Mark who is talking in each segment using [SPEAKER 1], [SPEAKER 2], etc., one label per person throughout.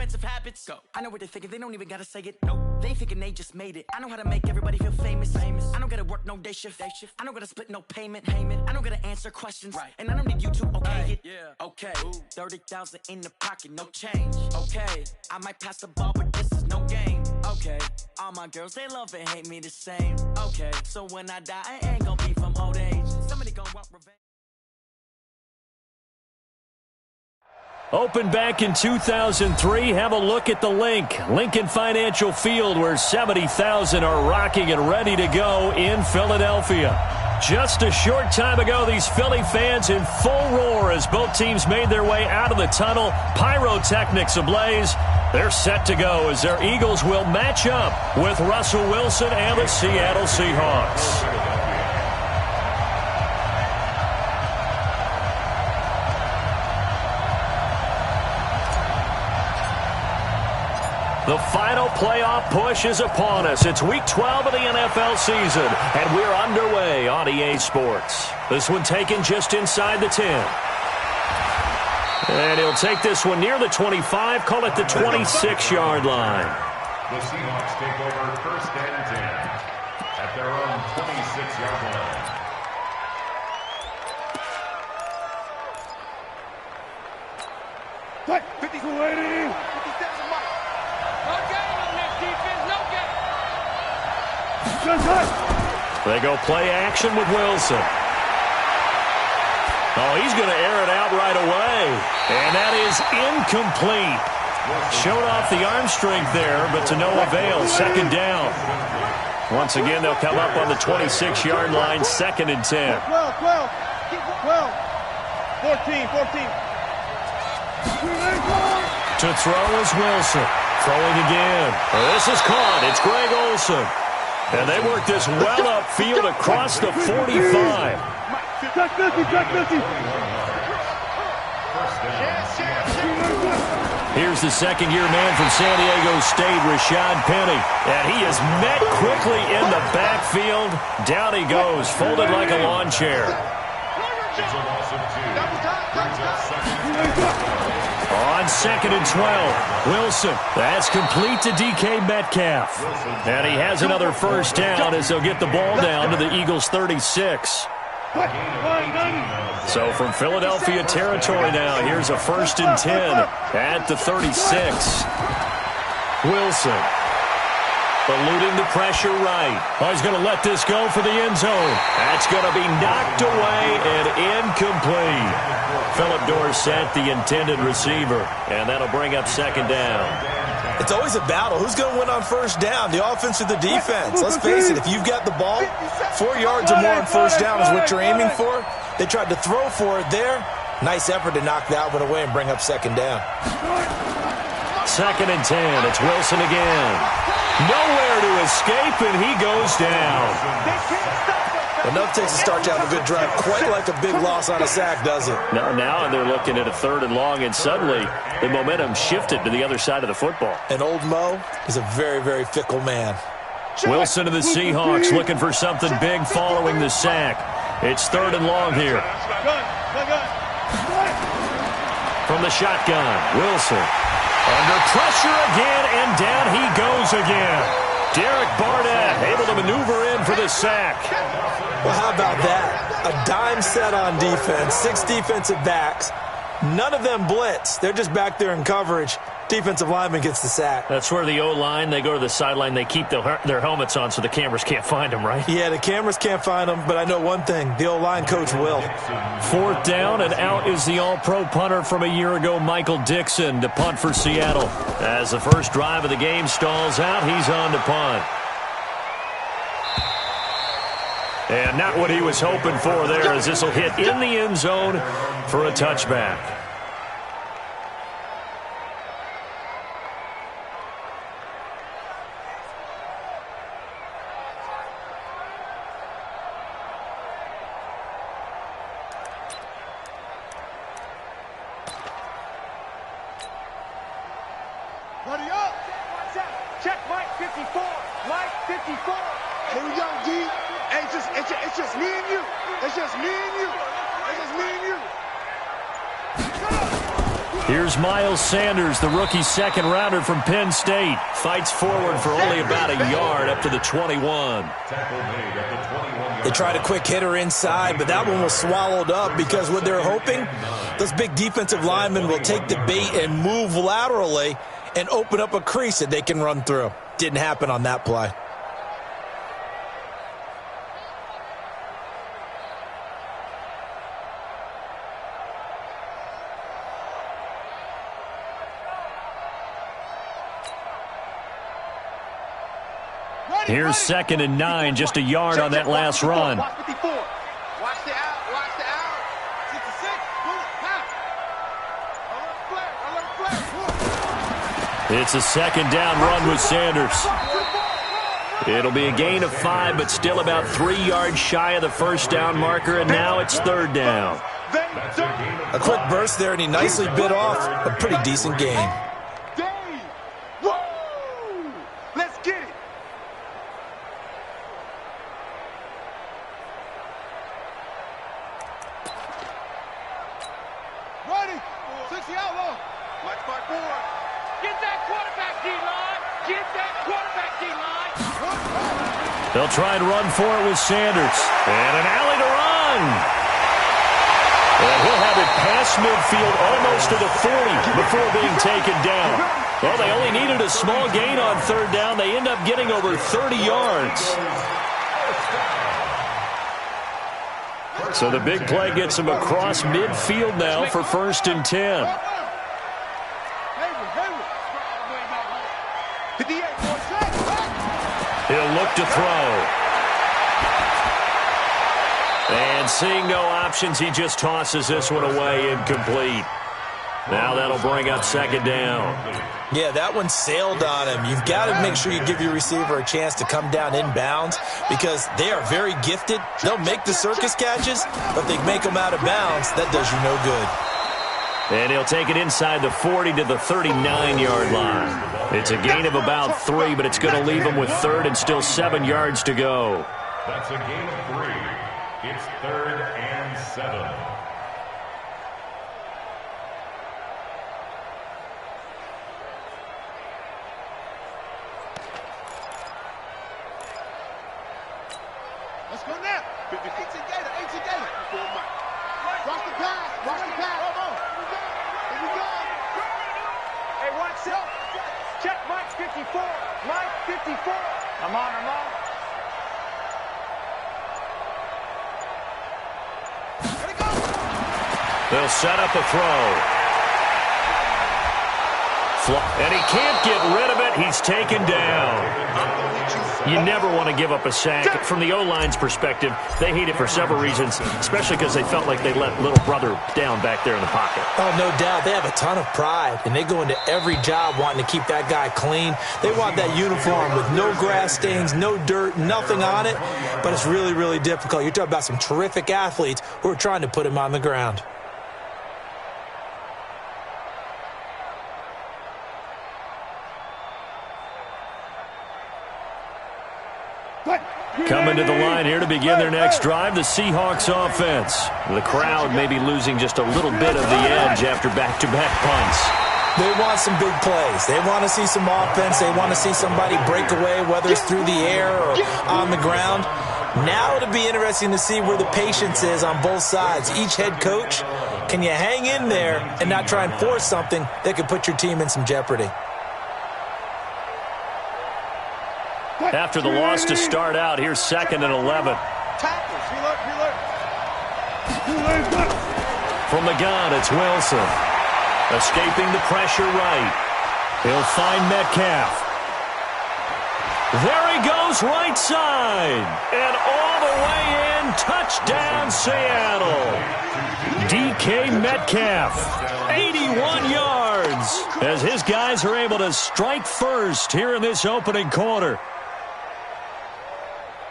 [SPEAKER 1] expensive habits. Go. I know what they're thinking, they don't even gotta say it. Nope. They thinking they just made it. I know how to make everybody feel famous. I don't gotta work no day shift. I don't gotta split no payment. I don't gotta answer questions. Right. And I don't need you to okay it. Yeah. Okay. 30,000 in the pocket, no change. Okay. I might pass the ball, but this is no game. Okay. All my girls, they love and hate me the same. Okay. So when I die, I ain't gonna be from old age. Somebody gonna want revenge.
[SPEAKER 2] Opened back in 2003. Have a look at the link. Lincoln Financial Field, where 70,000 are rocking and ready to go in Philadelphia. Just a short time ago, these Philly fans in full roar as both teams made their way out of the tunnel. Pyrotechnics ablaze. They're set to go as their Eagles will match up with Russell Wilson and the Seattle Seahawks. The final playoff push is upon us. It's Week 12 of the NFL season, and we're underway on EA Sports. This one taken just inside the 10. And he'll take this one near the 25, call it the 26-yard line.
[SPEAKER 3] The Seahawks take over first and 10 at their own 26-yard line.
[SPEAKER 4] What? 52-80.
[SPEAKER 2] They go play action with Wilson. Oh, he's going to air it out right away. And that is incomplete. Showed off the arm strength there, but to no avail. Second down. Once again, they'll come up on the 26-yard line, 2nd and 10.
[SPEAKER 4] 12, 12, 12, 14, 14.
[SPEAKER 2] To throw is Wilson. Throwing again. This is caught. It's Greg Olsen. And they work this well upfield across the 45. Here's the second-year man from San Diego State, Rashad Penny. And he is met quickly in the backfield. Down he goes, folded like a lawn chair. On 2nd and 12, Wilson. That's complete to DK Metcalf. And he has another first down as they'll get the ball down to the Eagles' 36. So from Philadelphia territory now, here's a 1st and 10 at the 36. Wilson. Eluding the pressure right. Oh, he's going to let this go for the end zone. That's going to be knocked away and incomplete. Philip Dorsett, the intended receiver, and that'll bring up 2nd down.
[SPEAKER 5] It's always a battle. Who's going to win on first down, the offense or the defense? Let's face it, if you've got the ball, 4 yards or more on first down is what you're aiming for. They tried to throw for it there. Nice effort to knock that one away and bring up 2nd down.
[SPEAKER 2] 2nd and 10. It's Wilson again. Nowhere to escape, and he goes down.
[SPEAKER 5] Enough takes to start to have a good drive. Quite like a big loss on a sack, does it?
[SPEAKER 2] Now they're looking at a 3rd and long, and suddenly the momentum shifted to the other side of the football.
[SPEAKER 5] And old Mo is a very, very fickle man.
[SPEAKER 2] Wilson and the Seahawks looking for something big following the sack. It's 3rd and long here. From the shotgun, Wilson. Under pressure again, and down he goes again. Derek Barnett able to maneuver in for the sack.
[SPEAKER 5] Well, how about that? A dime set on defense, 6 defensive backs. None of them blitz. They're just back there in coverage. Defensive lineman gets the sack.
[SPEAKER 2] That's where the O-line, they go to the sideline, they keep their helmets on so the cameras can't find them, right?
[SPEAKER 5] Yeah, the cameras can't find them, but I know one thing. The O-line coach will.
[SPEAKER 2] 4th down, and out is the all-pro punter from a year ago, Michael Dixon, to punt for Seattle. As the first drive of the game stalls out, he's on to punt. And not what he was hoping for there, as this will hit in the end zone for a touchback.
[SPEAKER 4] Buddy up! Check Mike 54. Mike 54. Here we go, D. Hey, it's just me and you. It's just me and you. It's just me and you.
[SPEAKER 2] Here's Miles Sanders, the rookie second-rounder from Penn State. Fights forward for only about a yard up to the 21.
[SPEAKER 5] They tried a quick hitter inside, but that one was swallowed up because what they're hoping, those big defensive linemen will take the bait and move laterally and open up a crease that they can run through. Didn't happen on that play.
[SPEAKER 2] Here's 2nd and 9, just a yard on that last run.
[SPEAKER 4] Watch 54. Watch the out. Watch the out. 66. Alert flare.
[SPEAKER 2] It's a 2nd down run with Sanders. It'll be a gain of 5, but still about 3 yards shy of the first down marker, and now it's 3rd down.
[SPEAKER 5] A quick burst there, and he nicely bit off a pretty decent gain.
[SPEAKER 4] Let's get it. Ready. 60 outlaw. Watch my board. Get that quarterback D-line. Get that quarterback D-line.
[SPEAKER 2] They'll try and run for it with Sanders. And an alley to run. And he'll have it past midfield almost to the 40 before being taken down. Well, they only needed a small gain on 3rd down. They end up getting over 30 yards. So the big play gets them across midfield now for 1st and 10. He'll look to throw. And seeing no options, he just tosses this one away, incomplete. Now that'll bring up 2nd down.
[SPEAKER 5] Yeah, that one sailed on him. You've got to make sure you give your receiver a chance to come down inbounds because they are very gifted. They'll make the circus catches, but if they make them out of bounds, that does you no good.
[SPEAKER 2] And he'll take it inside the 40 to the 39-yard line. It's a gain of about 3, but it's going to leave him with 3rd and still 7 yards to go.
[SPEAKER 3] That's a gain of 3. It's 3rd and 7.
[SPEAKER 4] Let's go now. 18 Gator. Watch the pass. Watch the pass. Here we go. Hey, watch out. Check Mike 54. Mike 54. I'm on. Let it go.
[SPEAKER 2] They'll set up a throw. And he can't get rid of it. He's taken down. You never want to give up a sack. From the O-line's perspective, they hate it for several reasons, especially because they felt like they let little brother down back there in the pocket.
[SPEAKER 5] Oh, no doubt. They have a ton of pride, and they go into every job wanting to keep that guy clean. They want that uniform with no grass stains, no dirt, nothing on it, but it's really, really difficult. You're talking about some terrific athletes who are trying to put him on the ground.
[SPEAKER 2] Coming to the line here to begin their next drive, the Seahawks offense. The crowd may be losing just a little bit of the edge after back-to-back punts.
[SPEAKER 5] They want some big plays. They want to see some offense. They want to see somebody break away, whether it's through the air or on the ground. Now it'll be interesting to see where the patience is on both sides. Each head coach, can you hang in there and not try and force something that could put your team in some jeopardy?
[SPEAKER 2] After the loss to start out, here's 2nd and 11. From the gun, it's Wilson. Escaping the pressure right. He'll find Metcalf. There he goes, right side. And all the way in, touchdown Seattle. DK Metcalf, 81 yards, as his guys are able to strike first here in this opening quarter.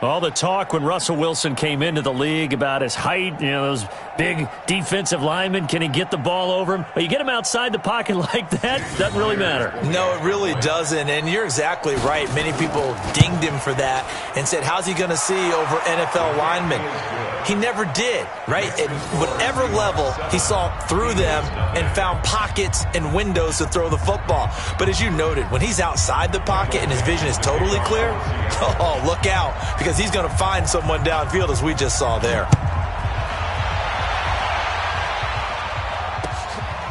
[SPEAKER 2] All the talk when Russell Wilson came into the league about his height, those big defensive linemen, can he get the ball over him? But you get him outside the pocket like that, doesn't really matter.
[SPEAKER 5] No, it really doesn't, and you're exactly right. Many people dinged him for that and said, how's he going to see over NFL linemen? he never did, right? At whatever level, he saw through them and found pockets and windows to throw the football. But as you noted, when he's outside the pocket and his vision is totally clear, oh, look out, because he's going to find someone downfield, as we just saw there.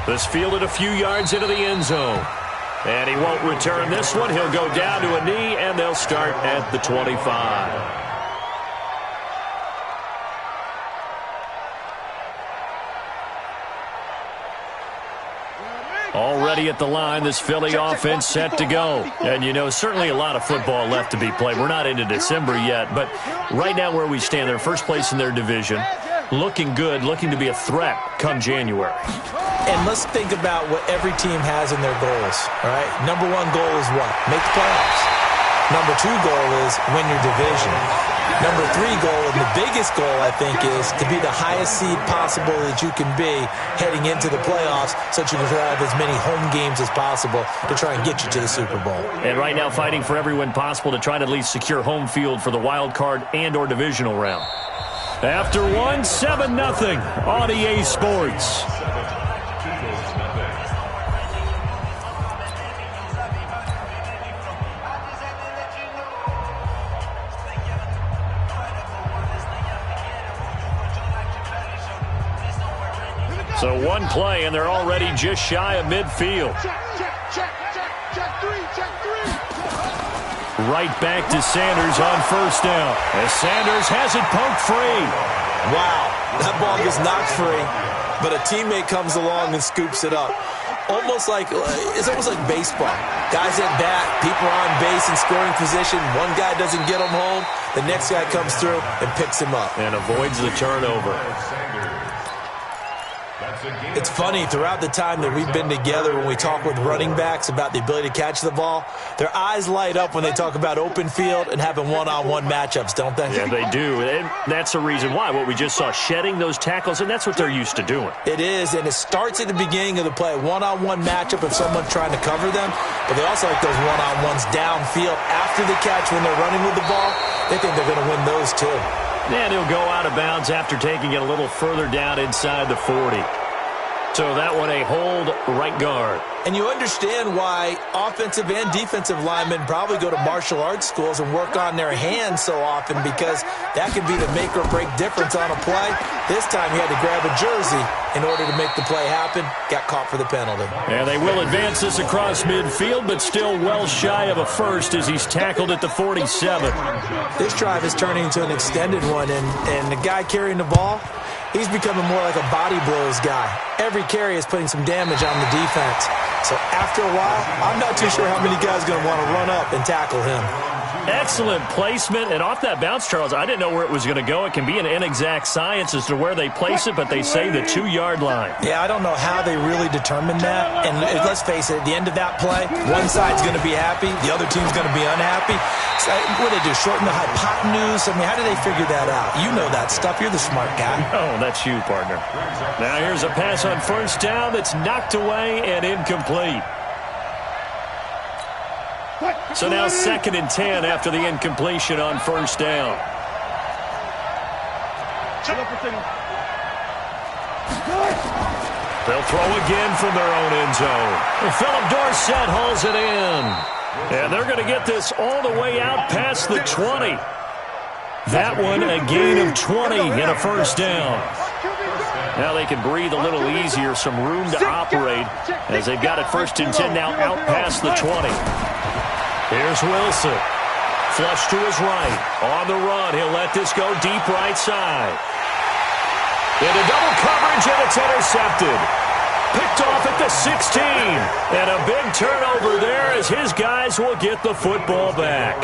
[SPEAKER 2] This fielded a few yards into the end zone. And he won't return this one. He'll go down to a knee, and they'll start at the 25. Already at the line, this Philly offense set to go. And, you know, certainly a lot of football left to be played. We're not into December yet, but right now where we stand, they're first place in their division. Looking good, looking to be a threat come January.
[SPEAKER 5] And let's think about what every team has in their goals, all right? Number one goal is what? Make the playoffs. Number two goal is win your division. Number three goal, and the biggest goal, I think, is to be the highest seed possible that you can be heading into the playoffs so that you can have as many home games as possible to try and get you to the Super Bowl.
[SPEAKER 2] And right now fighting for every win possible to try to at least secure home field for the wild card and or divisional round. After one, 7-0 on EA Sports. So one play, and they're already just shy of midfield.
[SPEAKER 4] Check three.
[SPEAKER 2] Right back to Sanders on first down. As Sanders has it poked free.
[SPEAKER 5] Wow, that ball gets knocked free, but a teammate comes along and scoops it up. It's almost like baseball. Guys at bat, people are on base in scoring position. One guy doesn't get him home. The next guy comes through and picks him up.
[SPEAKER 2] And avoids the turnover.
[SPEAKER 5] It's funny, throughout the time that we've been together, when we talk with running backs about the ability to catch the ball, their eyes light up when they talk about open field and having one-on-one matchups, don't they?
[SPEAKER 2] Yeah, they do. And that's the reason why. What we just saw, shedding those tackles, and that's what they're used to doing.
[SPEAKER 5] It is, and it starts at the beginning of the play, one-on-one matchup if someone's trying to cover them, but they also like those one-on-ones downfield after the catch when they're running with the ball. They think they're going to win those too.
[SPEAKER 2] And he'll go out of bounds after taking it a little further down inside the 40. So that one a hold right guard.
[SPEAKER 5] And you understand why offensive and defensive linemen probably go to martial arts schools and work on their hands so often, because that could be the make or break difference on a play. This time he had to grab a jersey in order to make the play happen. Got caught for the penalty.
[SPEAKER 2] And they will advance this across midfield, but still well shy of a first as he's tackled at the 47.
[SPEAKER 5] This drive is turning into an extended one, and the guy carrying the ball, he's becoming more like a body blows guy. Every carry is putting some damage on the defense. So after a while, I'm not too sure how many guys are going to want to run up and tackle him.
[SPEAKER 2] Excellent placement, and off that bounce, Charles, I didn't know where it was going to go. It can be an inexact science as to where they place it, but they say the 2-yard line.
[SPEAKER 5] Yeah, I don't know how they really determined that. And let's face it, at the end of that play, one side's going to be happy, the other team's going to be unhappy. So what do they do, shorten the hypotenuse? I mean, how do they figure that out? You know that stuff. You're the smart guy.
[SPEAKER 2] Oh, that's you, partner. Now here's a pass on first down that's knocked away and incomplete. So now 2nd and 10 after the incompletion on first down. They'll throw again from their own end zone. Philip Dorsett hauls it in. And they're going to get this all the way out past the 20. That one a gain of 20 and a first down. Now they can breathe a little easier, some room to operate as they've got it 1st and 10 now out past the 20. Here's Wilson. Flush to his right. On the run, he'll let this go deep right side. Into double coverage, and it's intercepted. Picked off at the 16. And a big turnover there as his guys will get the football back.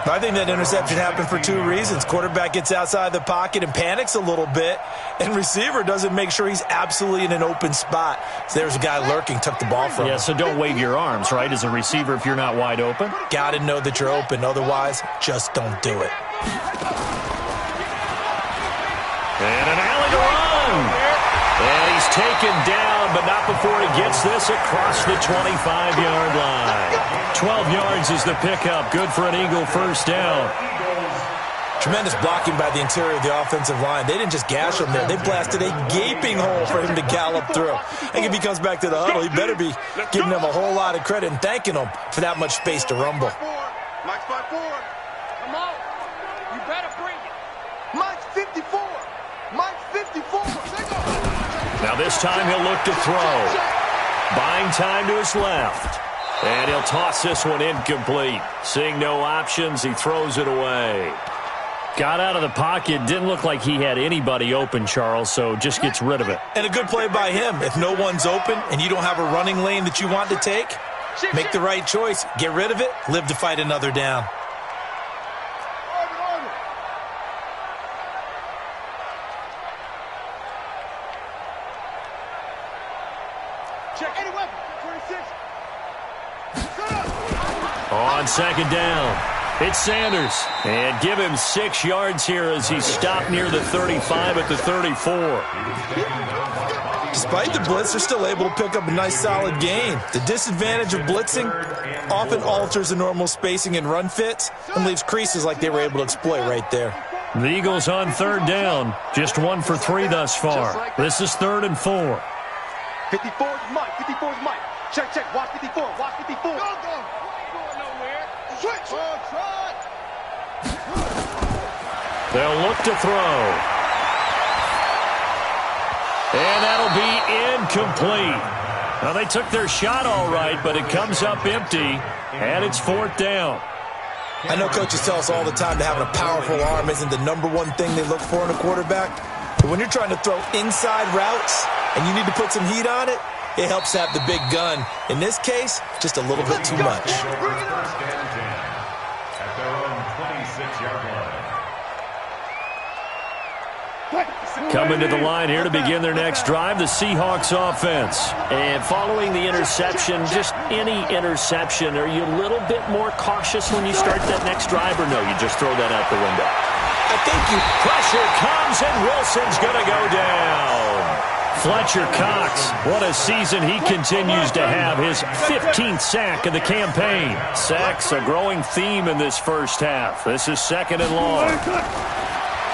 [SPEAKER 5] I think that interception happened for 2 reasons. Quarterback gets outside the pocket and panics a little bit, and receiver doesn't make sure he's absolutely in an open spot. So there's a guy lurking, took the ball from him.
[SPEAKER 2] Yeah, so don't wave your arms, right, as a receiver if you're not wide open.
[SPEAKER 5] Got to know that you're open. Otherwise, just don't do it.
[SPEAKER 2] And an alley to run. And he's taken down, but not before he gets this across the 25-yard line. 12 yards is the pickup. Good for an Eagle first down.
[SPEAKER 5] Tremendous blocking by the interior of the offensive line. They didn't just gash him there. They blasted a gaping hole for him to gallop through. I think if he comes back to the huddle, he better be giving them a whole lot of credit and thanking them for that much space to rumble.
[SPEAKER 4] Mike's 5-4. Come on. You better bring it. Mike's 54. Mike's 54.
[SPEAKER 2] Now this time he'll look to throw. Buying time to his left. And he'll toss this one incomplete. Seeing no options, he throws it away. Got out of the pocket. Didn't look like he had anybody open, Charles, so just gets rid of it.
[SPEAKER 5] And a good play by him. If no one's open and you don't have a running lane that you want to take, make the right choice. Get rid of it. Live to fight another down.
[SPEAKER 4] Check any weapon. 26.
[SPEAKER 2] On second down, it's Sanders. And give him 6 yards here as he's stopped near the 35 at the 34.
[SPEAKER 5] Despite the blitz, they're still able to pick up a nice solid gain. The disadvantage of blitzing often alters the normal spacing and run fits and leaves creases like they were able to exploit right there.
[SPEAKER 2] The Eagles on third down. Just 1 for 3 thus far. This is 3rd and 4.
[SPEAKER 4] 54 is Mike. 54 is Mike. Check, check. Watch 54. Watch 54. Go, go. Going nowhere. Switch.
[SPEAKER 2] They'll look to throw. And that'll be incomplete. Now, they took their shot all right, but it comes up empty, and it's 4th down.
[SPEAKER 5] I know coaches tell us all the time that having a powerful arm isn't the #1 thing they look for in a quarterback. But when you're trying to throw inside routes and you need to put some heat on it, it helps to have the big gun. In this case, just a little bit too much.
[SPEAKER 3] First and 10 at their own 26-yard line.
[SPEAKER 2] Coming to the line here to begin their next drive, the Seahawks offense. And following the interception, just any interception, are you a little bit more cautious when you start that next drive, or no, you just throw that out the window?
[SPEAKER 5] I think you...
[SPEAKER 2] Pressure comes, and Wilson's going to go down. Fletcher Cox, what a season he continues to have. His 15th sack of the campaign. Sacks a growing theme in this first half. This is 2nd and long.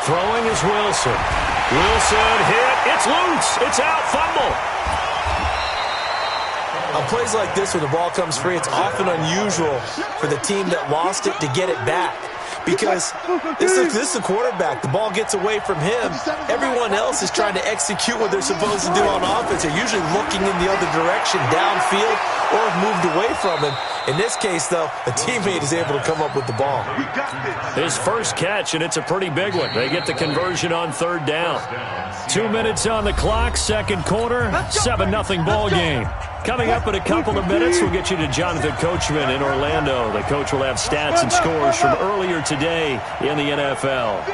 [SPEAKER 2] Throwing is Wilson. Wilson hit. It's loose. It's out. Fumble.
[SPEAKER 5] On plays like this, when the ball comes free, it's often unusual for the team that lost it to get it back. Because this is the quarterback. The ball gets away from him. Everyone else is trying to execute what they're supposed to do on offense. They're usually looking in the other direction, downfield, or have moved away from him. In this case, though, a teammate is able to come up with the ball.
[SPEAKER 2] His first catch, and it's a pretty big one. They get the conversion on 3rd down. 2 minutes on the clock, 2nd quarter, 7-0 ball game. Coming up in a couple of minutes, we'll get you to Jonathan Coachman in Orlando. The coach will have stats and scores from earlier today in the NFL.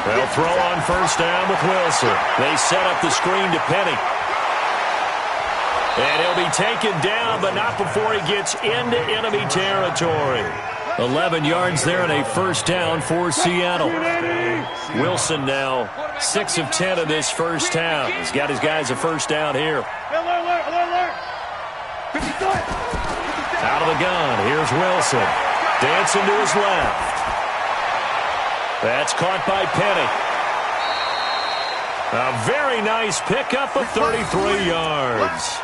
[SPEAKER 2] They'll throw on 1st down with Wilson. They set up the screen to Penny. And he'll be taken down, but not before he gets into enemy territory. 11 yards there and a 1st down for Seattle. Wilson now 6 of 10 in this first half. He's got his guys a 1st down here. Out of the gun, here's Wilson. Dancing to his left. That's caught by Penny. A very nice pickup of 33 yards.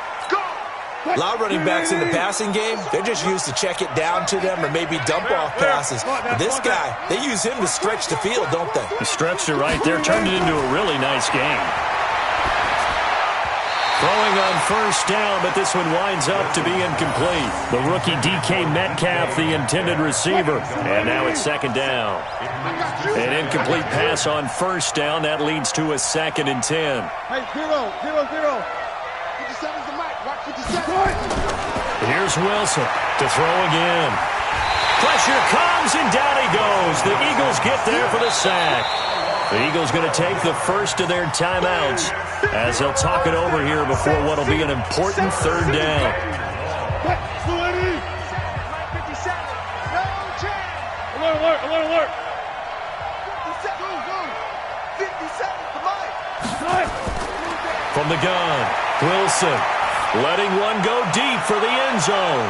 [SPEAKER 5] A lot of running backs in the passing game, they're just used to check it down to them or maybe dump off passes. But this guy, they use him to stretch the field, don't they?
[SPEAKER 2] He stretched it right there, turned it into a really nice game. Throwing on 1st down, but this one winds up to be incomplete. The rookie DK Metcalf, the intended receiver. And now it's 2nd down. An incomplete pass on 1st down. That leads to a 2nd and 10.
[SPEAKER 4] Hey, 0, 0, 0. 57's the mic. Watch 57.
[SPEAKER 2] Here's Wilson to throw again. Pressure comes, and down he goes. The Eagles get there for the sack. The Eagles going to take the first of their timeouts as they'll talk it over here before what will be an important 3rd down.
[SPEAKER 4] Alert, alert, alert, alert. 57, the mic.
[SPEAKER 2] From the gun, Wilson letting one go deep for the end zone.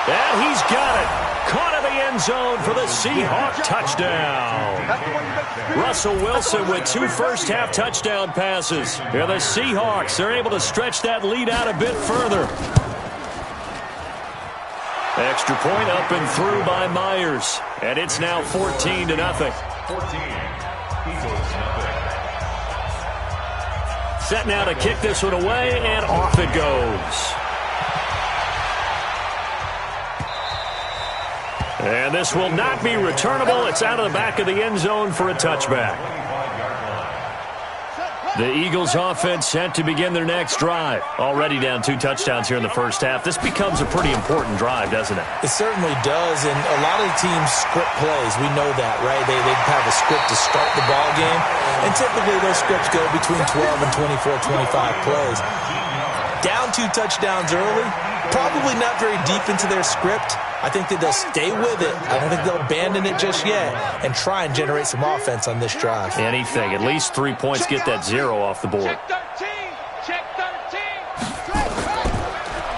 [SPEAKER 2] And he's got it. Caught in the end zone for the Seahawk touchdown. Russell Wilson with 2 first-half touchdown passes. Here the Seahawks are able to stretch that lead out a bit further. Extra point up and through by Myers. And it's now 14-0.
[SPEAKER 3] 14. Eagles, nothing.
[SPEAKER 2] Set now to kick this one away, and off it goes. And this will not be returnable. It's out of the back of the end zone for a touchback. The Eagles offense set to begin their next drive. Already down 2 touchdowns here in the first half. This becomes a pretty important drive, doesn't it?
[SPEAKER 5] It certainly does, and a lot of the teams script plays. We know that, right? They have a script to start the ball game, and typically those scripts go between 12 and 24, 25 plays. Down 2 touchdowns early, probably not very deep into their script. I think that they'll stay with it. I don't think they'll abandon it just yet and try and generate some offense on this drive.
[SPEAKER 2] Anything. At least 3 points. Get that 0 off the board.
[SPEAKER 4] Check 13. Check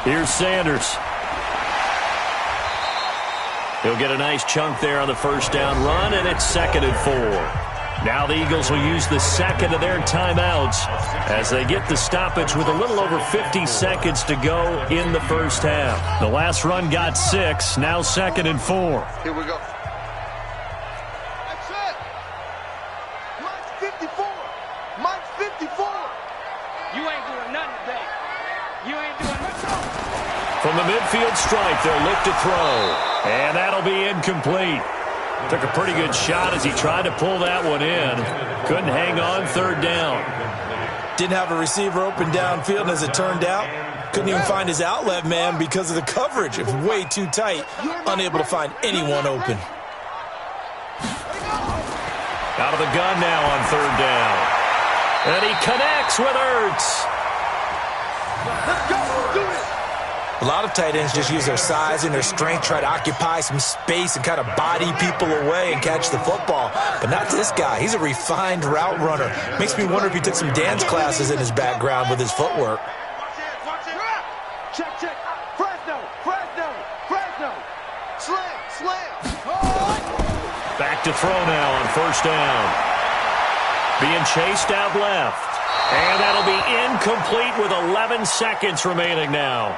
[SPEAKER 4] 13.
[SPEAKER 2] Here's Sanders. He'll get a nice chunk there on the first down run, and it's 2nd and 4. Now the Eagles will use the second of their timeouts as they get the stoppage with a little over 50 seconds to go in the first half. The last run got 6, now 2nd and 4.
[SPEAKER 4] Here we go. That's it. Mike's 54. Mike's 54. You ain't doing nothing today. You ain't doing nothing.
[SPEAKER 2] From the midfield stripe, they'll look to throw. And that'll be incomplete. Took a pretty good shot as he tried to pull that one in. Couldn't hang on, 3rd down.
[SPEAKER 5] Didn't have a receiver open downfield, and as it turned out, couldn't even find his outlet man because of the coverage. It was way too tight, unable to find anyone open.
[SPEAKER 2] Out of the gun now on 3rd down. And he connects with Ertz.
[SPEAKER 4] Let's go. Do it.
[SPEAKER 5] A lot of tight ends just use their size and their strength, try to occupy some space and kind of body people away and catch the football. But not this guy. He's a refined route runner. Makes me wonder if he took some dance classes in his background with his footwork.
[SPEAKER 4] Watch it. Check, check. Fresno. Fresno. Fresno. Slam. Slam.
[SPEAKER 2] Back to throw now on 1st down. Being chased out left. And that'll be incomplete with 11 seconds remaining now.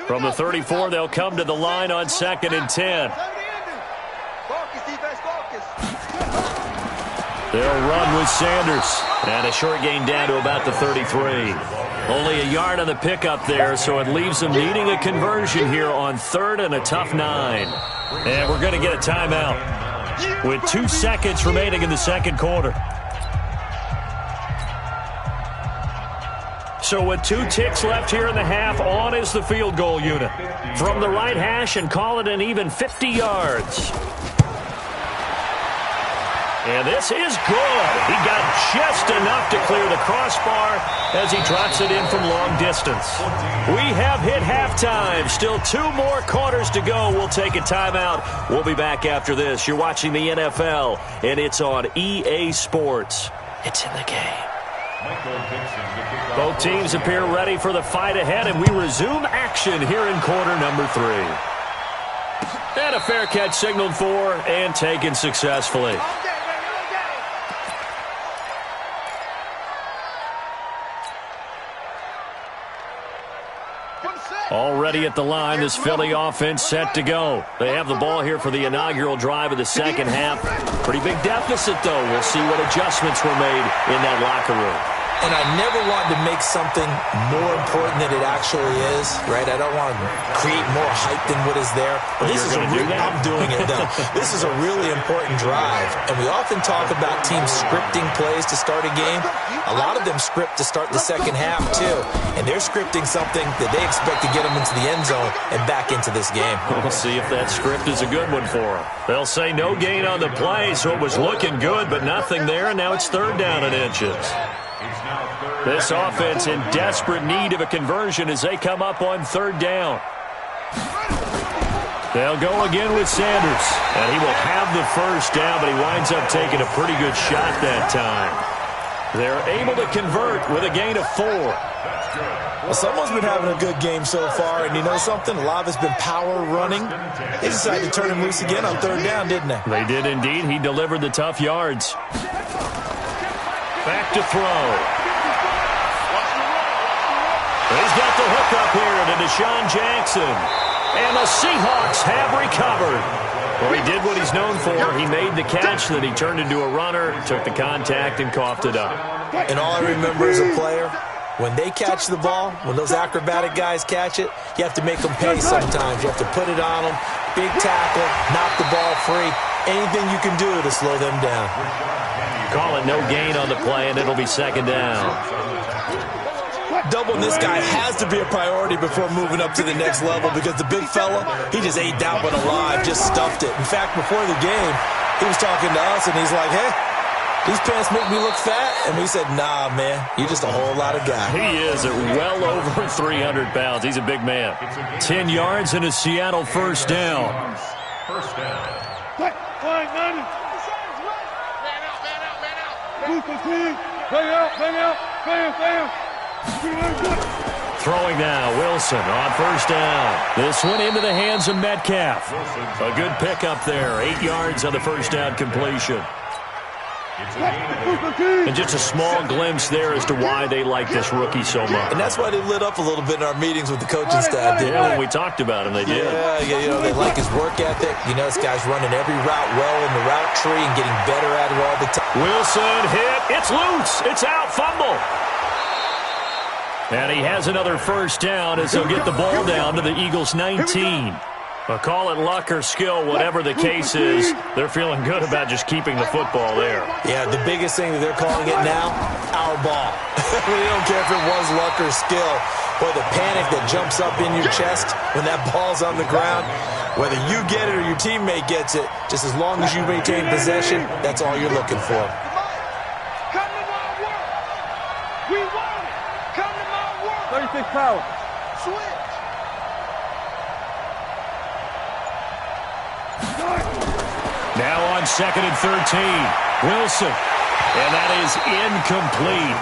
[SPEAKER 2] From the 34, they'll come to the line on 2nd and 10. They'll run with Sanders. And a short gain down to about the 33. Only a yard on the pickup there, so it leaves them needing a conversion here on 3rd and a tough 9. And we're going to get a timeout with 2 seconds remaining in the 2nd quarter. So with 2 ticks left here in the half, on is the field goal unit. From the right hash and call it an even 50 yards. And this is good. He got just enough to clear the crossbar as he drops it in from long distance. We have hit halftime. Still 2 more quarters to go. We'll take a timeout. We'll be back after this. You're watching the NFL, and it's on EA Sports. It's in the game. Both teams appear ready for the fight ahead, and we resume action here in quarter number 3. And a fair catch signaled for and taken successfully. Already at the line, this Philly offense set to go. They have the ball here for the inaugural drive of the second half. Pretty big deficit, though. We'll see what adjustments were made in that locker room.
[SPEAKER 5] And I never wanted to make something more important than it actually is, right? I don't want to create more hype than what is there. But this is I'm doing it, though. This is a really important drive. And we often talk about teams scripting plays to start a game. A lot of them script to start the second half, too. And they're scripting something that they expect to get them into the end zone and back into this game.
[SPEAKER 2] We'll see if that script is a good one for them. They'll say no gain on the play, so it was looking good, but nothing there, and now it's 3rd down and inches. This offense in desperate need of a conversion as they come up on third down. They'll go again with Sanders, and he will have the first down, but he winds up taking a pretty good shot that time. They're able to convert with a gain of 4.
[SPEAKER 5] Well, someone's been having a good game so far, and you know something? A lot of it's been power running. They decided to turn him loose again on third down, didn't they?
[SPEAKER 2] They did indeed. He delivered the tough yards. Back to throw. He's got the hook up here to Deshaun Jackson. And the Seahawks have recovered. Well, he did what he's known for. He made the catch, then he turned into a runner, took the contact, and coughed it up.
[SPEAKER 5] And all I remember as a player, when they catch the ball, when those acrobatic guys catch it, you have to make them pay sometimes. You have to put it on them, big tackle, knock the ball free, anything you can do to slow them down.
[SPEAKER 2] Call it no gain on the play, and it'll be second down.
[SPEAKER 5] Doubling this guy has to be a priority before moving up to the next level because the big fella, he just ate that one alive, just stuffed it. In fact, before the game, he was talking to us, and he's like, hey, these pants make me look fat? And we said, nah, man, you're just a whole lot of guy.
[SPEAKER 2] He is at well over 300 pounds. He's a big man. 10 yards and a Seattle first down.
[SPEAKER 3] First down.
[SPEAKER 4] Man out.
[SPEAKER 2] Throwing now, Wilson on first down. This one into the hands of Metcalf. A good pickup there. 8 yards on the first down completion. And just a small glimpse there as to why they like this rookie so much.
[SPEAKER 5] And that's why they lit up a little bit in our meetings with the coaching staff.
[SPEAKER 2] Yeah, when we talked about him, they did.
[SPEAKER 5] Yeah, you know, they like his work ethic. You know, this guy's running every route well in the route tree and getting better at it all the time.
[SPEAKER 2] Wilson hit. It's loose. It's out. Fumble. And he has another first down as he'll get the ball down to the Eagles' 19. But call it luck or skill, whatever the case is, they're feeling good about just keeping the football there.
[SPEAKER 5] Yeah, the biggest thing that they're calling it now, our ball. They don't care if it was luck or skill. Or the panic that jumps up in your chest when that ball's on the ground. Whether you get it or your teammate gets it, just as long as you maintain possession, that's all you're looking for.
[SPEAKER 4] Come to my work. We want it. Come to my work. 36 power. Switch.
[SPEAKER 2] Now on 2nd and 13, Wilson. And that is incomplete.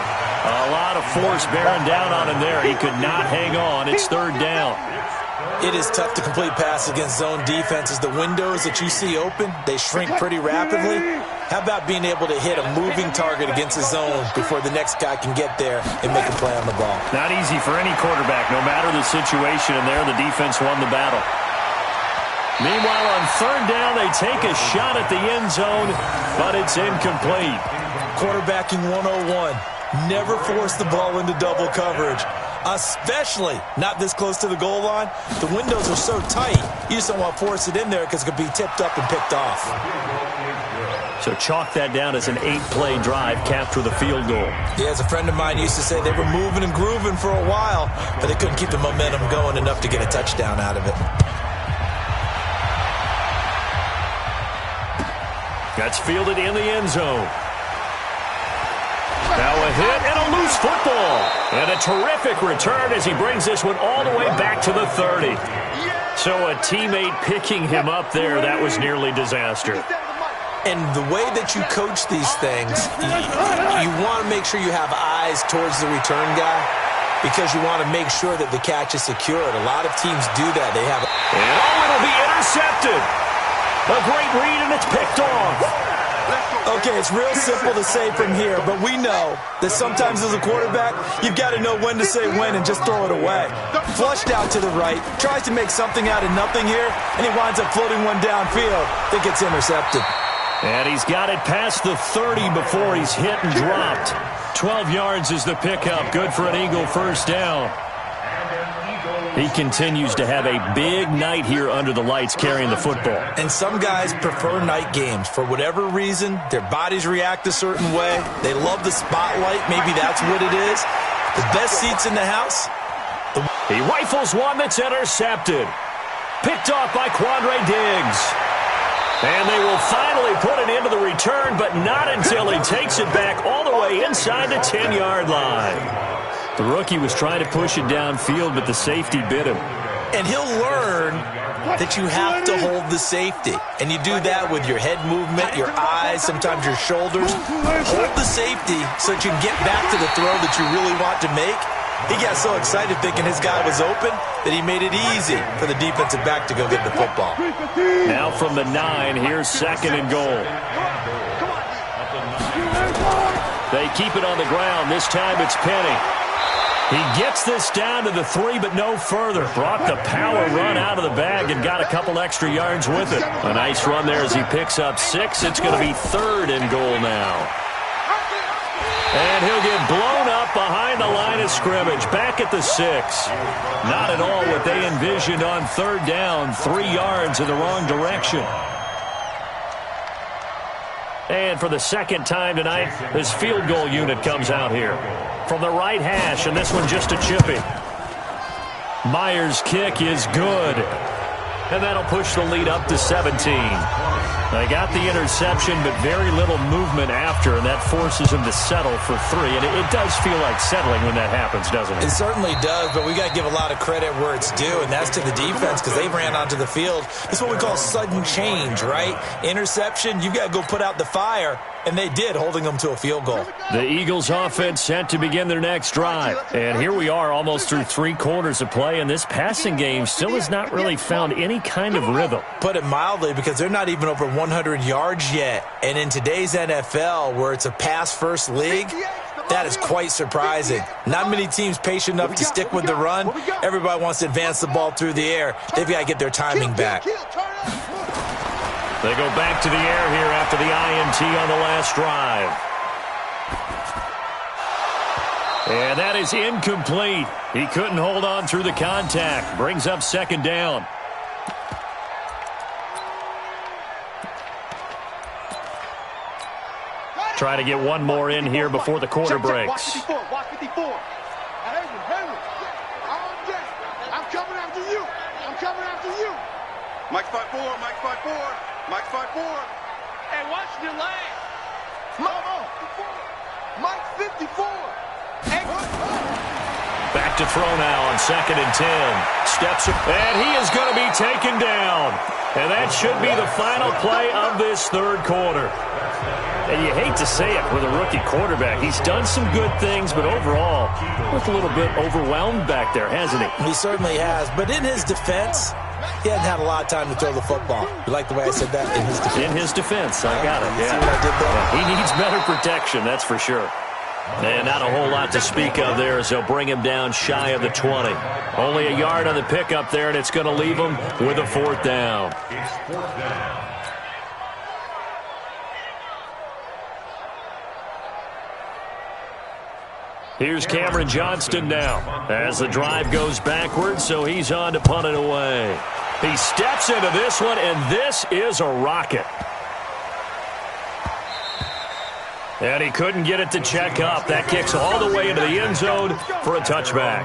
[SPEAKER 2] A lot of force bearing down on him there. He could not hang on. It's third down.
[SPEAKER 5] It is tough to complete passes against zone defenses. The windows that you see open, they shrink pretty rapidly. How about being able to hit a moving target against a zone before the next guy can get there and make a play on the ball?
[SPEAKER 2] Not easy for any quarterback, no matter the situation. And there, the defense won the battle. Meanwhile, on third down, they take a shot at the end zone, but it's incomplete.
[SPEAKER 5] Quarterbacking 101. Never force the ball into double coverage, especially not this close to the goal line. The windows are so tight, you just don't want to force it in there because it could be tipped up and picked off.
[SPEAKER 2] So chalk that down as an 8-play drive capped with a field goal.
[SPEAKER 5] Yeah, as a friend of mine used to say, they were moving and grooving for a while, but they couldn't keep the momentum going enough to get a touchdown out of it.
[SPEAKER 2] That's fielded in the end zone. Now a hit and a loose football. And a terrific return as he brings this one all the way back to the 30. So a teammate picking him up there, that was nearly disaster.
[SPEAKER 5] And the way that you coach these things, you want to make sure you have eyes towards the return guy because you want to make sure that the catch is secured. A lot of teams do that. They have.
[SPEAKER 2] And it'll be intercepted. A great read, and it's picked off.
[SPEAKER 5] Okay, it's real simple to say from here, but we know that sometimes as a quarterback, you've got to know when to say when and just throw it away. Flushed out to the right, tries to make something out of nothing here, and he winds up floating one downfield. Think it's intercepted.
[SPEAKER 2] And he's got it past the 30 before he's hit and dropped. 12 yards is the pickup. Good for an Eagle first down. He continues to have a big night here under the lights carrying the football.
[SPEAKER 5] And some guys prefer night games. For whatever reason, their bodies react a certain way. They love the spotlight. Maybe that's what it is. The best seats in the house.
[SPEAKER 2] He rifles one that's intercepted. Picked off by Quandre Diggs. And they will finally put an end to the return, but not until he takes it back all the way inside the 10-yard line. The rookie was trying to push it downfield, but the safety bit him.
[SPEAKER 5] And he'll learn that you have to hold the safety. And you do that with your head movement, your eyes, sometimes your shoulders. Hold the safety so that you can get back to the throw that you really want to make. He got so excited thinking his guy was open that he made it easy for the defensive back to go get the football.
[SPEAKER 2] Now from the 9, here's 2nd and goal. They keep it on the ground. This time it's Penny. He gets this down to the 3, but no further. Brought the power run out of the bag and got a couple extra yards with it. A nice run there as he picks up 6. It's going to be 3rd and goal now. And he'll get blown up behind the line of scrimmage. Back at the 6. Not at all what they envisioned on 3rd down. 3 yards in the wrong direction. And for the second time tonight, this field goal unit comes out here. From the right hash, and this one just a chippy. Myers' kick is good. And that'll push the lead up to 17. They got the interception, but very little movement after, and that forces him to settle for 3. And it does feel like settling when that happens, doesn't it?
[SPEAKER 5] It certainly does, but we got to give a lot of credit where it's due, and that's to the defense because they ran onto the field. It's what we call sudden change, right? Interception, you got to go put out the fire, and they did, holding them to a field goal.
[SPEAKER 2] The Eagles offense set to begin their next drive. And here we are almost through 3 quarters of play, and this passing game still has not really found any kind of rhythm.
[SPEAKER 5] Put it mildly, because they're not even over 100 yards yet. And in today's NFL, where it's a pass-first league, that is quite surprising. Not many teams patient enough to stick with the run. Everybody wants to advance the ball through the air. They've got to get their timing back.
[SPEAKER 2] They go back to the air here after the INT on the last drive. And that is incomplete. He couldn't hold on through the contact. Brings up 2nd down. Try to get one more in here before the quarter breaks.
[SPEAKER 4] Watch 54. Watch 54. Henry. I'm coming after you. I'm coming after you. Mike 5-4. Mike 5-4. Mike 5-4. Hey, watch your leg. Mike 54.
[SPEAKER 2] Back to throw now on 2nd and 10. Steps up, and he is going to be taken down. And that should be the final play of this 3rd quarter. And you hate to say it with a rookie quarterback. He's done some good things, but overall, looked a little bit overwhelmed back there, hasn't he?
[SPEAKER 5] He certainly has. But in his defense, he hadn't had a lot of time to throw the football. You like the way I said that? In his defense.
[SPEAKER 2] In his defense. I got it.
[SPEAKER 5] See what I did there?
[SPEAKER 2] Yeah, he needs better protection, that's for sure. And not a whole lot to speak of there as they'll bring him down shy of the 20. Only a yard on the pickup there, and it's going to leave him with a 4th down.
[SPEAKER 3] It's 4th down.
[SPEAKER 2] Here's Cameron Johnston now as the drive goes backwards, so he's on to punt it away. He steps into this one, and this is a rocket. And he couldn't get it to check up. That kicks all the way into the end zone for a touchback.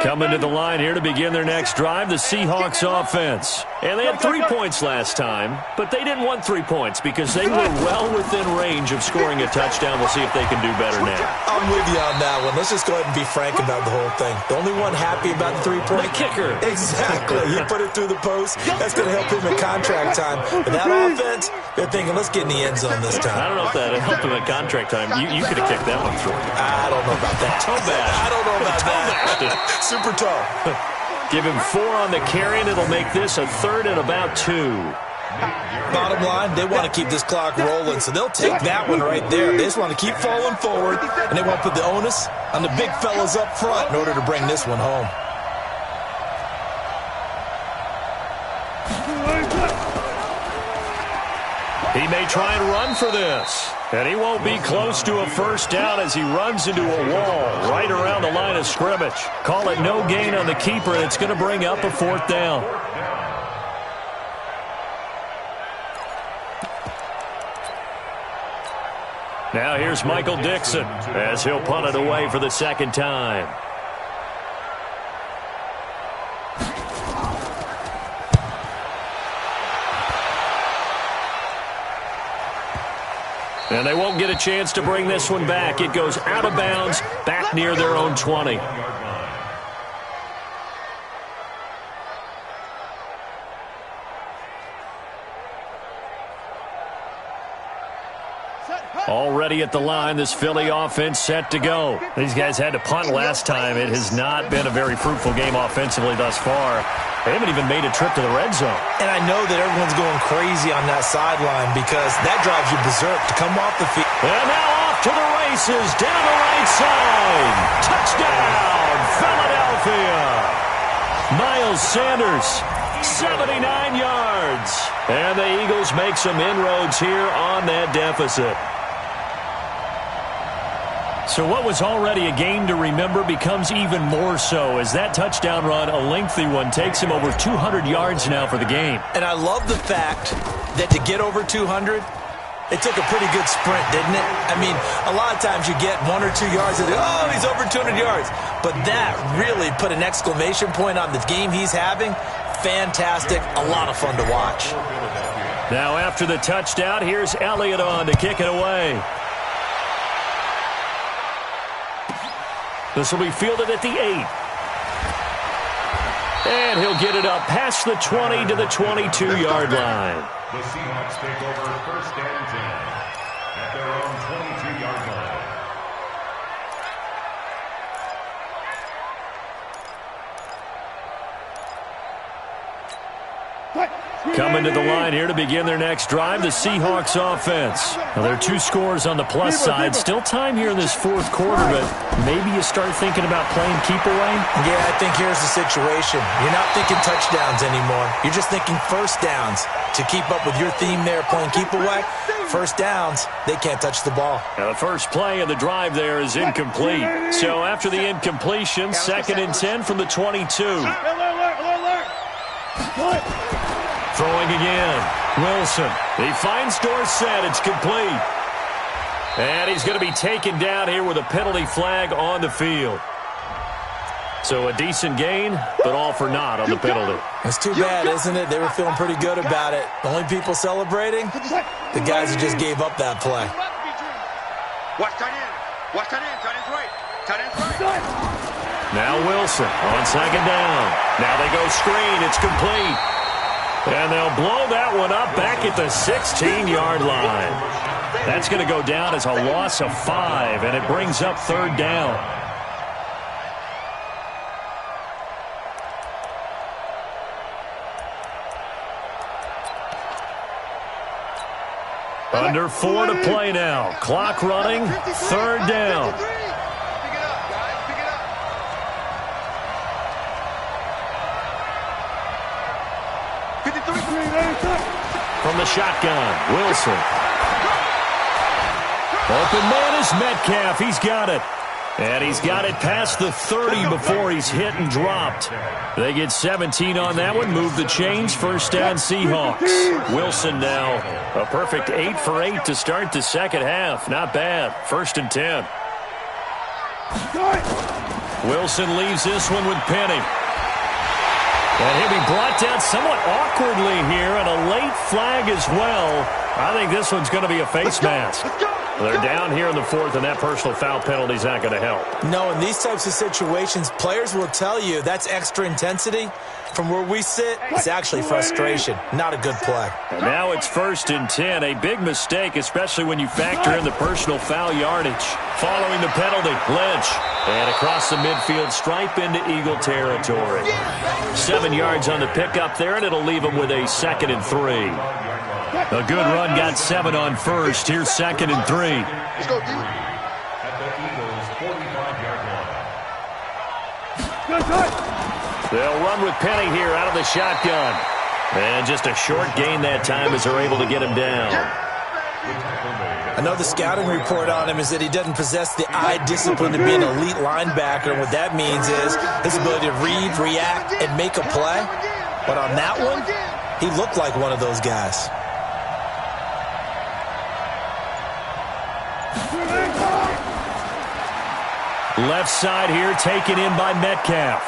[SPEAKER 2] Coming to the line here to begin their next drive, the Seahawks offense. And they had 3 points last time, but they didn't want 3 points because they were well within range of scoring a touchdown. We'll see if they can do better now.
[SPEAKER 5] I'm with you on that one. Let's just go ahead and be frank about the whole thing. The only one happy about the 3-point?
[SPEAKER 2] The kicker.
[SPEAKER 5] Exactly. He put it through the post. That's going to help him in contract time. But that offense, they're thinking, let's get in the end zone this time.
[SPEAKER 2] I don't know if that helped him in contract time. You could have kicked that one through.
[SPEAKER 5] I don't know about that.
[SPEAKER 2] Toe bash.
[SPEAKER 5] I don't know about that. Super tall.
[SPEAKER 2] Give him 4 on the carry, and it'll make this a 3rd and about 2.
[SPEAKER 5] Bottom line, they want to keep this clock rolling, so they'll take that one right there. They just want to keep falling forward, and they want to put the onus on the big fellas up front in order to bring this one home.
[SPEAKER 2] He may try and run for this. And he won't be close to a 1st down as he runs into a wall right around the line of scrimmage. Call it no gain on the keeper, and it's going to bring up a 4th down. Now here's Michael Dixon as he'll punt it away for the 2nd time. And they won't get a chance to bring this one back. It goes out of bounds, back near their own 20. Already at the line, this Philly offense set to go. These guys had to punt last time. It has not been a very fruitful game offensively thus far. They haven't even made a trip to the red zone.
[SPEAKER 5] And I know that everyone's going crazy on that sideline because that drives you berserk to come off the field.
[SPEAKER 2] And now off to the races, down the right side. Touchdown, Philadelphia. Miles Sanders, 79 yards. And the Eagles make some inroads here on that deficit. So what was already a game to remember becomes even more so as that touchdown run, a lengthy one, takes him over 200 yards now for the game.
[SPEAKER 5] And I love the fact that to get over 200, it took a pretty good sprint, didn't it? I mean, a lot of times you get 1 or 2 yards and, oh, he's over 200 yards. But that really put an exclamation point on the game he's having. Fantastic. A lot of fun to watch.
[SPEAKER 2] Now after the touchdown, here's Elliott on to kick it away. This will be fielded at the 8. And he'll get it up past the 20 to the 22-yard line.
[SPEAKER 3] The Seahawks take over 1st and 10 at their own 22-yard line.
[SPEAKER 2] Coming to the line here to begin their next drive, the Seahawks offense. Now, there are 2 scores on the plus side. Still time here in this 4th quarter, but maybe you start thinking about playing keep away?
[SPEAKER 5] Yeah, I think here's the situation. You're not thinking touchdowns anymore. You're just thinking first downs. To keep up with your theme there, playing keep away, first downs, they can't touch the ball.
[SPEAKER 2] Now, the first play of the drive there is incomplete. So after the incompletion, 2nd and 10 from the 22. Throwing again. Wilson. He finds Dorsett. It's complete. And he's going to be taken down here with a penalty flag on the field. So a decent gain, but all for naught on the penalty.
[SPEAKER 5] It's too bad, isn't it? They were feeling pretty good about it. The only people celebrating, the guys who just gave up that play.
[SPEAKER 4] Watch tight end. Watch tight end. Tight end's right. Tight end's right.
[SPEAKER 2] Now Wilson on 2nd down. Now they go screen. It's complete. And they'll blow that one up back at the 16-yard line. That's going to go down as a loss of 5, and it brings up 3rd down. Under 4 to play now. Clock running, 3rd down. From the shotgun, Wilson. Open man is Metcalf. He's got it. And he's got it past the 30 before he's hit and dropped. They get 17 on that one. Move the chains. 1st down Seahawks. Wilson now a perfect 8 for 8 to start the 2nd half. Not bad. 1st and 10. Wilson leaves this one with Penny. And he'll be brought down somewhat awkwardly here, and a late flag as well. I think this one's going to be a face mask. They're down here in the 4th, and that personal foul penalty is not going to help.
[SPEAKER 5] No, in these types of situations, players will tell you that's extra intensity. From where we sit, it's actually frustration. Not a good play.
[SPEAKER 2] And now it's 1st and 10. A big mistake, especially when you factor in the personal foul yardage. Following the penalty, Lynch. And across the midfield stripe into Eagle territory. 7 yards on the pickup there, and it'll leave them with a 2nd and 3. A good run got 7 on 1st. Here's 2nd and 3.
[SPEAKER 4] Let's go, D.
[SPEAKER 3] At the Eagles' 45-yard line.
[SPEAKER 2] They'll run with Penny here out of the shotgun. And just a short gain that time as they're able to get him down.
[SPEAKER 5] I know the scouting report on him is that he doesn't possess the eye discipline to be an elite linebacker. And what that means is his ability to read, react, and make a play. But on that one, he looked like one of those guys.
[SPEAKER 2] Left side here taken in by Metcalf.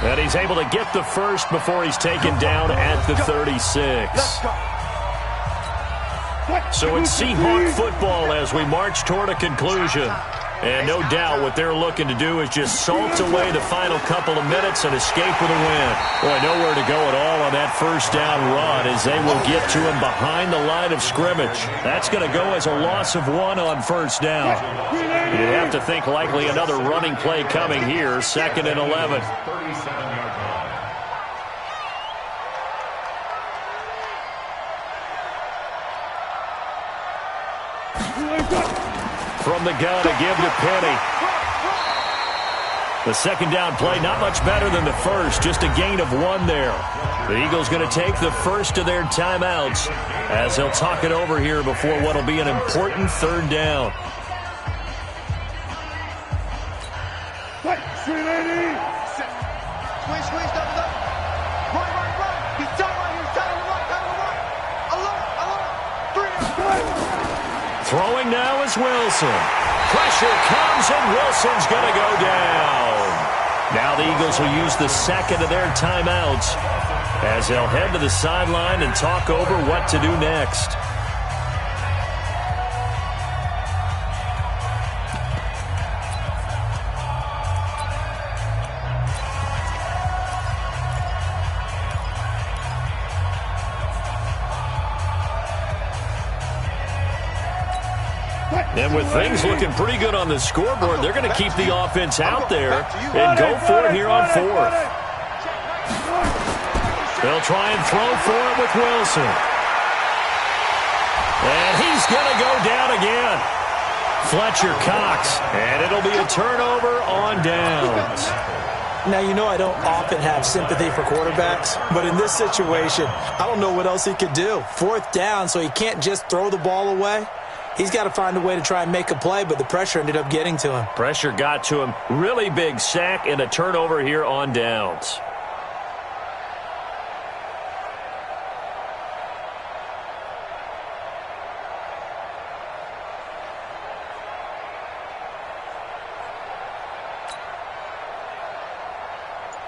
[SPEAKER 2] And he's able to get the first before he's taken down at the 36. So it's Seahawk football as we march toward a conclusion. And no doubt what they're looking to do is just salt away the final couple of minutes and escape with a win. Boy, nowhere to go at all on that first down run as they will get to him behind the line of scrimmage. That's going to go as a loss of 1 on first down. You'd have to think likely another running play coming here, 2nd and 11.
[SPEAKER 3] 37-yard line.
[SPEAKER 2] From the gun, a give to Penny. The second down play, not much better than the first, just a gain of 1 there. The Eagles going to take the first of their timeouts as they'll talk it over here before what will be an important third down.
[SPEAKER 4] Squeeze, double up. Run. He's tight right here. Tight on the right. Alert. 3.
[SPEAKER 2] Throwing now is Wilson. Pressure comes, and Wilson's going to go down. Now the Eagles will use the second of their timeouts as they'll head to the sideline and talk over what to do next. And with things looking pretty good on the scoreboard, they're going to keep the offense out there and go for it here on 4th. They'll try and throw for it with Wilson. And he's going to go down again. Fletcher Cox, and it'll be a turnover on downs.
[SPEAKER 5] Now, you know I don't often have sympathy for quarterbacks, but in this situation, I don't know what else he could do. 4th down, so he can't just throw the ball away. He's got to find a way to try and make a play, but the pressure ended up getting to him.
[SPEAKER 2] Pressure got to him. Really big sack and a turnover here on downs.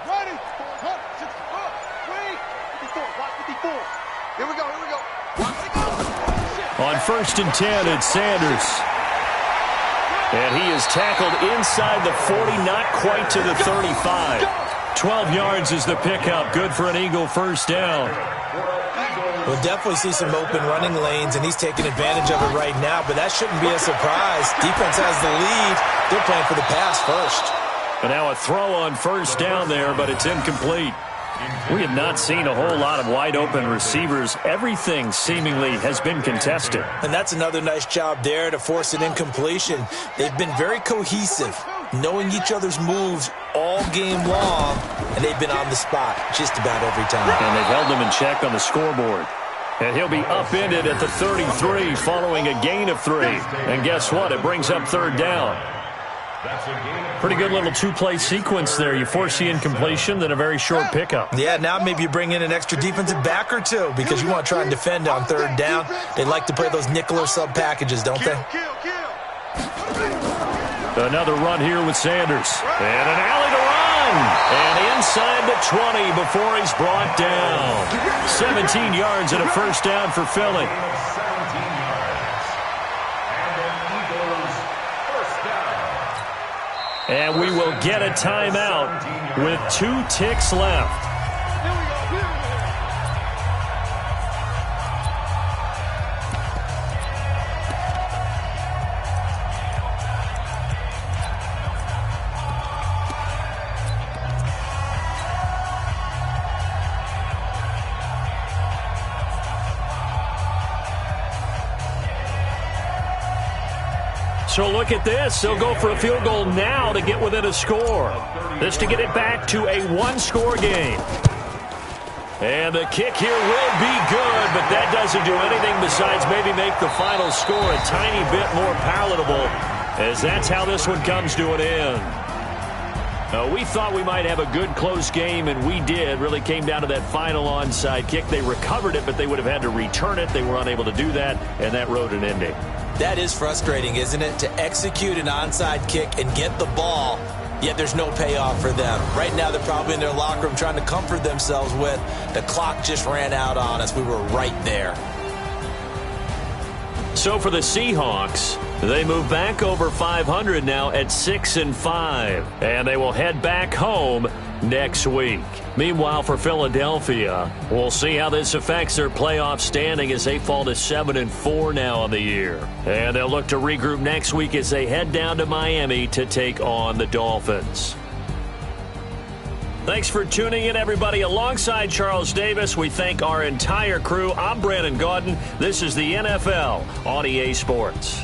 [SPEAKER 4] Ready. 54. Here we go.
[SPEAKER 2] On 1st and 10, it's Sanders. And he is tackled inside the 40, not quite to the 35. 12 yards is the pickup. Good for an Eagle first down.
[SPEAKER 5] We'll definitely see some open running lanes, and he's taking advantage of it right now, but that shouldn't be a surprise. Defense has the lead. They're playing for the pass first.
[SPEAKER 2] And now a throw on first down there, but it's incomplete. We have not seen a whole lot of wide-open receivers. Everything seemingly has been contested.
[SPEAKER 5] And that's another nice job there to force an incompletion. They've been very cohesive, knowing each other's moves all game long, and they've been on the spot just about every time.
[SPEAKER 2] And they've held them in check on the scoreboard. And he'll be upended at the 33 following a gain of 3. And guess what? It brings up third down. Pretty good little two-play sequence there. You force the incompletion, then a very short pickup.
[SPEAKER 5] Yeah, now maybe you bring in an extra defensive back or two because you want to try and defend on third down. They like to play those nickel or sub packages, don't they?
[SPEAKER 2] Another run here with Sanders. And an alley to run. And inside the 20 before he's brought down. 17 yards and a first down for Philly. And we will get a timeout with 2 ticks left. So look at this. They'll go for a field goal now to get within a score. This to get it back to a one-score game. And the kick here will be good, but that doesn't do anything besides maybe make the final score a tiny bit more palatable, as that's how this one comes to an end. We thought we might have a good close game, and we did. Really came down to that final onside kick. They recovered it, but they would have had to return it. They were unable to do that, and that wrote an ending.
[SPEAKER 5] That is frustrating, isn't it? To execute an onside kick and get the ball, yet there's no payoff for them. Right now, they're probably in their locker room trying to comfort themselves with the clock just ran out on us. We were right there.
[SPEAKER 2] So for the Seahawks, they move back over 500 now at 6-5, and they will head back home next week. Meanwhile, for Philadelphia, we'll see how this affects their playoff standing as they fall to 7-4 now on the year. And they'll look to regroup next week as they head down to Miami to take on the Dolphins. Thanks for tuning in, everybody. Alongside Charles Davis, we thank our entire crew. I'm Brandon Gaudin. This is the NFL on EA Sports.